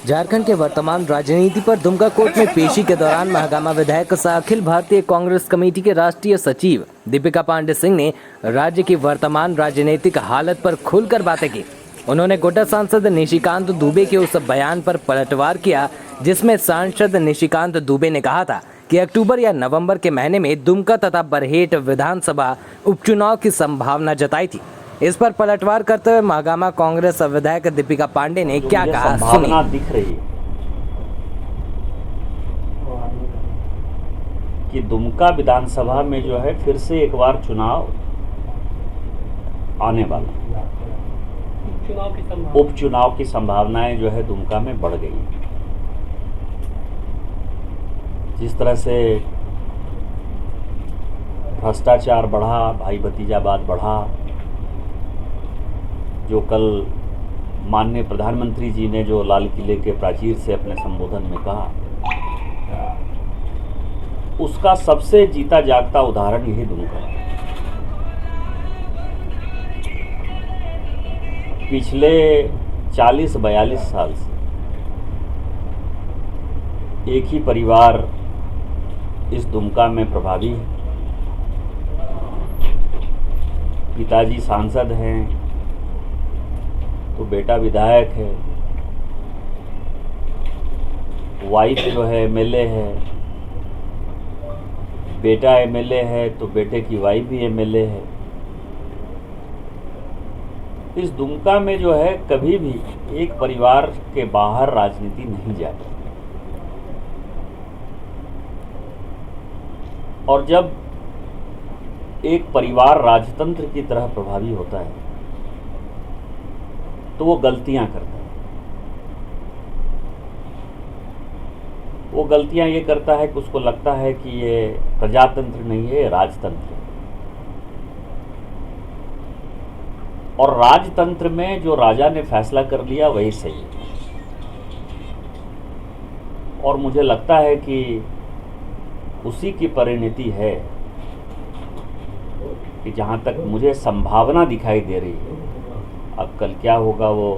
झारखंड के वर्तमान राजनीति पर दुमका कोर्ट में पेशी के दौरान महागामा विधायक सह अखिल भारतीय कांग्रेस कमेटी के राष्ट्रीय सचिव दीपिका पांडे सिंह ने राज्य की वर्तमान राजनीतिक हालत पर खुलकर बातें की। उन्होंने गोड्डा सांसद निशिकांत दुबे के उस बयान पर पलटवार किया जिसमें सांसद निशिकांत दुबे ने कहा था कि अक्टूबर या नवंबर के महीने में दुमका तथा बरहेट विधानसभा उपचुनाव की संभावना जताई थी। इस पर पलटवार करते हुए महागामा कांग्रेस विधायक दीपिका पांडे ने क्या कहा, संभावना दिख रही है कि दुमका विधानसभा में जो है फिर से एक बार चुनाव आने वाला, उपचुनाव की संभावनाएं जो है दुमका में बढ़ गई। जिस तरह से भ्रष्टाचार बढ़ा, भाई भतीजावाद बढ़ा, जो कल माननीय प्रधानमंत्री जी ने जो लाल किले के प्राचीर से अपने संबोधन में कहा, उसका सबसे जीता जागता उदाहरण यही दुमका है। पिछले 40-42 साल से एक ही परिवार इस दुमका में प्रभावी है। पिताजी सांसद हैं तो बेटा विधायक है, वाइफ जो है एमएलए है, बेटा एमएलए है तो बेटे की वाइफ भी एमएलए है। इस दुमका में जो है कभी भी एक परिवार के बाहर राजनीति नहीं जाती। और जब एक परिवार राजतंत्र की तरह प्रभावी होता है तो वो गलतियां करता है। वो गलतियां ये करता है कि उसको लगता है कि ये प्रजातंत्र नहीं है, राजतंत्र है। और राजतंत्र में जो राजा ने फैसला कर लिया वही सही है। और मुझे लगता है कि उसी की परिणति है कि जहां तक मुझे संभावना दिखाई दे रही है, अब कल क्या होगा वो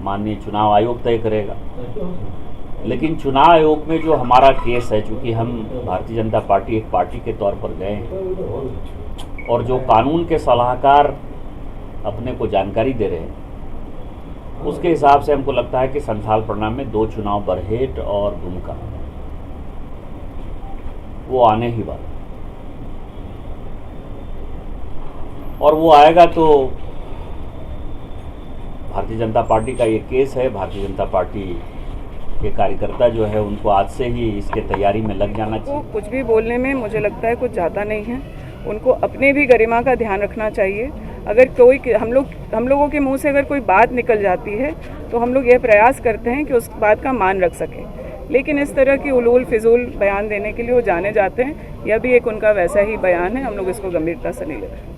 माननीय चुनाव आयोग तय करेगा। लेकिन चुनाव आयोग में जो हमारा केस है, चूंकि हम भारतीय जनता पार्टी एक पार्टी के तौर पर गए हैं और जो कानून के सलाहकार अपने को जानकारी दे रहे हैं, उसके हिसाब से हमको लगता है कि संथाल प्रणाम में 2 चुनाव बरहेट और दुमका वो आने ही वाला, और वो आएगा तो भारतीय जनता पार्टी का ये केस है। भारतीय जनता पार्टी के कार्यकर्ता जो है उनको आज से ही इसके तैयारी में लग जाना चाहिए। कुछ भी बोलने में मुझे लगता है कुछ ज़्यादा नहीं है। उनको अपने भी गरिमा का ध्यान रखना चाहिए। अगर कोई हम लोगों के मुंह से अगर कोई बात निकल जाती है तो हम लोग यह प्रयास करते हैं कि उस बात का मान रख सकें, लेकिन इस तरह की उलूल फिजूल बयान देने के लिए वो जाने जाते हैं। यह भी एक उनका वैसा ही बयान है। हम लोग इसको गंभीरता से नहीं ले रहे।